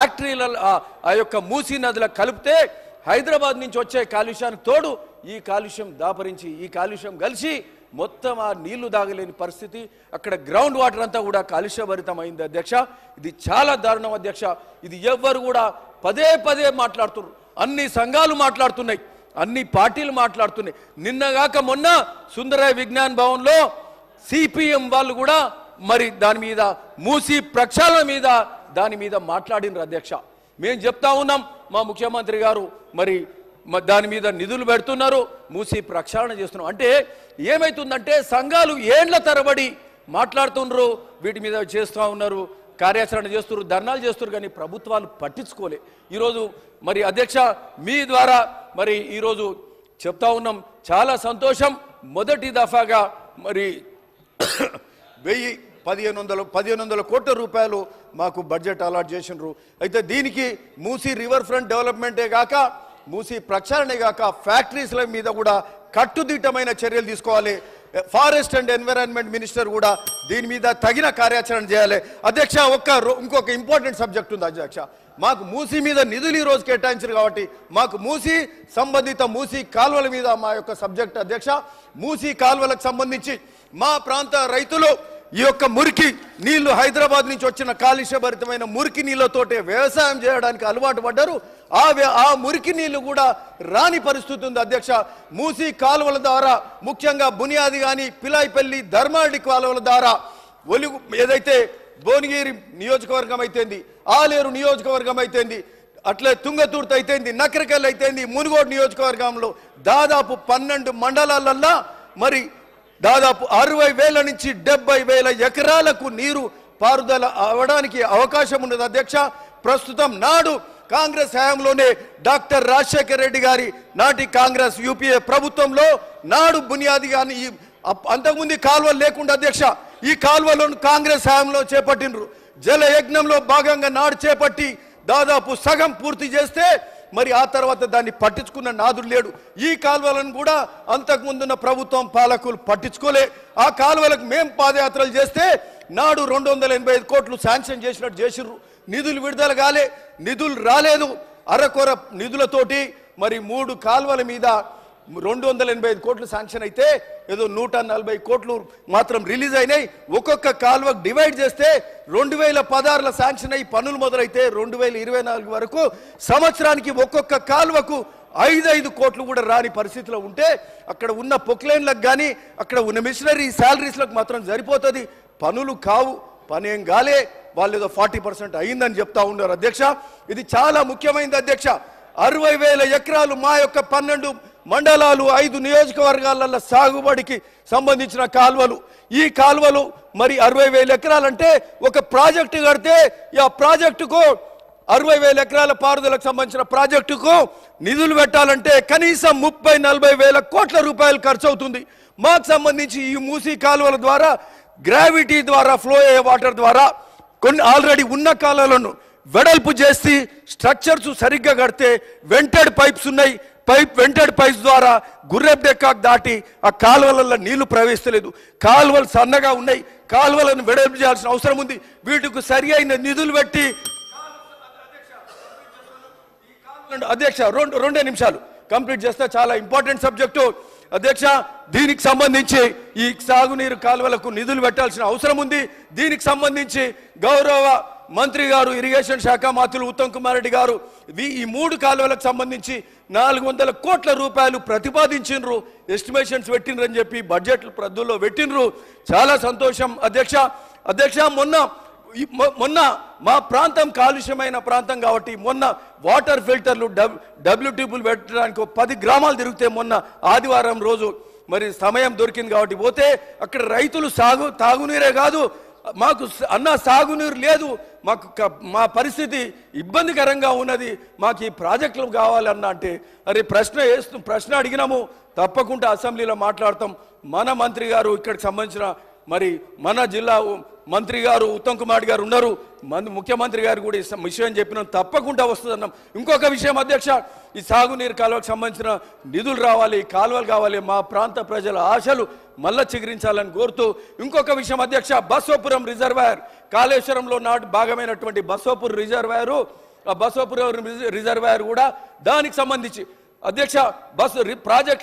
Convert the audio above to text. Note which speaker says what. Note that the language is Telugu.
Speaker 1: ఫ్యాక్టరీల ఆ యొక్క మూసీ నదిలో కలిపితే హైదరాబాద్ నుంచి వచ్చే కాలుష్యానికి తోడు ఈ కాలుష్యం దాపరించి ఈ కాలుష్యం కలిసి మొత్తం ఆ నీళ్లు దాగలేని పరిస్థితి అక్కడ గ్రౌండ్ వాటర్ అంతా కూడా కాలుష్యభరితమైంది అధ్యక్ష. ఇది చాలా దారుణం అధ్యక్ష. ఇది ఎవ్వరు కూడా పదే పదే మాట్లాడుతున్నారు. అన్ని సంఘాలు మాట్లాడుతున్నాయి, అన్ని పార్టీలు మాట్లాడుతున్నాయి. నిన్నగాక మొన్న సుందరయ్య విజ్ఞాన్ భవన్లో సిపిఎం వాళ్ళు కూడా మరి దాని మీద మూసీ ప్రక్షాళన మీద దాని మీద మాట్లాడినారు అధ్యక్ష. మేము చెప్తా ఉన్నాం, మా ముఖ్యమంత్రి గారు మరి దాని మీద నిధులు పెడుతున్నారు, మూసీ ప్రక్షాళన చేస్తున్నాం. అంటే ఏమైతుందంటే సంఘాలు ఏండ్ల తరబడి మాట్లాడుతున్నారు, వీటి మీద చేస్తూ ఉన్నారు, కార్యాచరణ చేస్తున్నారు, ధర్నాలు చేస్తున్నారు, కానీ ప్రభుత్వాలు పట్టించుకోలే. ఈరోజు మరి అధ్యక్ష మీ ద్వారా మరి ఈరోజు చెప్తా ఉన్నాం, చాలా సంతోషం. మొదటి దఫాగా మరి 1500 కోట్ల రూపాయలు మాకు బడ్జెట్ అలాట్ చేసినారు. అయితే దీనికి మూసీ రివర్ ఫ్రంట్ డెవలప్మెంటే కాక మూసీ ప్రక్షాళనే కాక ఫ్యాక్టరీస్ల మీద కూడా కట్టుదిట్టమైన చర్యలు తీసుకోవాలి. ఫారెస్ట్ అండ్ ఎన్విరాన్మెంట్ మినిస్టర్ కూడా దీని మీద తగిన కార్యాచరణ చేయాలి అధ్యక్ష. ఇంకొక ఇంపార్టెంట్ సబ్జెక్ట్ ఉంది అధ్యక్ష. మాకు మూసీ మీద నిధులు ఈ రోజు కేటాయించారు కాబట్టి మాకు మూసీ సంబంధిత మూసీ కాలువల మీద మా యొక్క సబ్జెక్ట్ అధ్యక్ష. మూసీ కాలువలకు సంబంధించి మా ప్రాంత రైతులు ఈ యొక్క మురికి నీళ్లు హైదరాబాద్ నుంచి వచ్చిన కాలుష్యభరితమైన మురికి నీళ్లతోటే వ్యవసాయం చేయడానికి అలవాటు పడ్డారు. ఆ మురికి నీళ్లు కూడా రాని పరిస్థితి ఉంది అధ్యక్ష. మూసీ కాలువల ద్వారా ముఖ్యంగా బునియాది కానీ పిలాయిపల్లి ధర్మాడి కాలువల ద్వారా ఏదైతే భువనగిరి నియోజకవర్గం అయితేంది, ఆలేరు నియోజకవర్గం అయితేంది, అట్లే తుంగతుర్తి అయితేంది, నకరికల్ అయితేంది, మునుగోడు నియోజకవర్గంలో దాదాపు 12 మండలాలల్లో మరి దాదాపు 60,000 నుంచి 70,000 ఎకరాలకు నీరు పారుదల అవడానికి అవకాశం ఉన్నది అధ్యక్ష. ప్రస్తుతం నాడు కాంగ్రెస్ హయాంలోనే డాక్టర్ రాజశేఖర్ రెడ్డి గారి నాటి కాంగ్రెస్ యూపీఏ ప్రభుత్వంలో నాడు బునియాది కానీ అంతకుముందు కాలువలు లేకుండా అధ్యక్ష ఈ కాలువలను కాంగ్రెస్ హయాంలో చేపట్టినరు. జల యజ్ఞంలో భాగంగా నాడు చేపట్టి దాదాపు సగం పూర్తి చేస్తే మరి ఆ తర్వాత దాన్ని పట్టించుకున్న నాదుడు లేడు. ఈ కాలువలను కూడా అంతకుముందున్న ప్రభుత్వం పాలకులు పట్టించుకోలే. ఆ కాలువలకు మేము పాదయాత్రలు చేస్తే నాడు 285 కోట్లు శాంక్షన్ చేసినట్టు చేసిర్రు. నిధులు విడుదల కాలే, నిధులు రాలేదు. అరకొర నిధులతోటి మరి 3 కాలువల మీద 285 కోట్లు శాంక్షన్ అయితే ఏదో 140 కోట్లు మాత్రం రిలీజ్ అయినాయి. ఒక్కొక్క కాలువకు డివైడ్ చేస్తే 2016లో శాంక్షన్ అయ్యి పనులు మొదలైతే 2024 వరకు సంవత్సరానికి ఒక్కొక్క కాలువకు 5 కోట్లు కూడా రాని పరిస్థితిలో ఉంటే అక్కడ ఉన్న పొక్లైన్లకు కానీ అక్కడ ఉన్న మిషనరీ శాలరీస్లకు మాత్రం సరిపోతుంది. పనులు కావు, పనేం కాలే. వాళ్ళు ఏదో 40% అయిందని చెప్తా ఉన్నారు అధ్యక్ష. ఇది చాలా ముఖ్యమైనది అధ్యక్ష. 60,000 ఎకరాలు మా యొక్క 12 మండలాలు 5 నియోజకవర్గాలలో సాగుబడికి సంబంధించిన కాలువలు. ఈ కాలువలు మరి 60,000 ఎకరాలంటే ఒక ప్రాజెక్టు కడితే ఆ ప్రాజెక్టుకు 60,000 ఎకరాల పారుదలకు సంబంధించిన ప్రాజెక్టుకు నిధులు పెట్టాలంటే కనీసం 30-40 వేల కోట్ల రూపాయలు ఖర్చు అవుతుంది. మాకు సంబంధించి ఈ మూసీ కాలువల ద్వారా గ్రావిటీ ద్వారా ఫ్లో అయ్యే వాటర్ ద్వారా కొన్ని ఆల్రెడీ ఉన్న కాలువలను వెడల్పు చేసి స్ట్రక్చర్స్ సరిగ్గా కడితే వెంటెడ్ పైప్స్ ఉన్నాయి. వెంటెడ్ పైప్స్ ద్వారా గుర్రెబ్ డెక్కాకు దాటి ఆ కాలువలలో నీళ్లు ప్రవేశించలేదు. కాలువలు సన్నగా ఉన్నాయి, కాలువలను వెడల్పు చేయాల్సిన అవసరం ఉంది. వీటికి సరి అయిన నిధులు పెట్టి అధ్యక్ష 2 నిమిషాలు కంప్లీట్ చేస్తే చాలా ఇంపార్టెంట్ సబ్జెక్టు అధ్యక్ష. దీనికి సంబంధించి ఈ సాగునీరు కాలువలకు నిధులు పెట్టాల్సిన అవసరం ఉంది. దీనికి సంబంధించి గౌరవ మంత్రి గారు ఇరిగేషన్ శాఖ మంత్రులు ఉత్తమ్ కుమార్ రెడ్డి గారు ఈ 3 కాలువలకు సంబంధించి 400 కోట్ల రూపాయలు ప్రతిపాదించినరు, ఎస్టిమేషన్స్ పెట్టినరని చెప్పి బడ్జెట్ ప్రద్దుల్లో పెట్టినరు. చాలా సంతోషం అధ్యక్ష. అధ్యక్ష మొన్న మా ప్రాంతం కాలుష్యమైన ప్రాంతం కాబట్టి మొన్న వాటర్ ఫిల్టర్లు డబ్ల్యూటీపులు పెట్టడానికి 10 గ్రామాలు తిరిగితే మొన్న ఆదివారం రోజు మరి సమయం దొరికింది కాబట్టి పోతే అక్కడ రైతులు తాగునీరే కాదు, మాకు సాగునీరు లేదు, మా పరిస్థితి ఇబ్బందికరంగా ఉన్నది, మాకు ఈ ప్రాజెక్టులు కావాలన్నా అంటే అరే ప్రశ్న అడిగినాము, తప్పకుండా అసెంబ్లీలో మాట్లాడతాం. మన మంత్రి గారు ఇక్కడికి సంబంధించిన మరి మన జిల్లా మంత్రి గారు ఉత్తమ్ కుమార్ గారు ఉన్నారు, ముఖ్యమంత్రి గారు కూడా ఈ విషయం చెప్పినాం, తప్పకుండా వస్తుందన్నాం. ఇంకొక విషయం అధ్యక్ష, ఈ సాగునీరు కాలువకు సంబంధించిన నిధులు రావాలి, కాలువలు కావాలి, మా ప్రాంత ప్రజల ఆశలు మళ్ళా చిగురించాలని కోరుతూ ఇంకొక విషయం అధ్యక్ష, బసవపురం రిజర్వాయర్ కాళేశ్వరంలో నాటి భాగమైనటువంటి బసవపురం రిజర్వాయరు బసవపురం రిజర్వాయర్ కూడా దానికి సంబంధించి అధ్యక్ష ప్రాజెక్ట్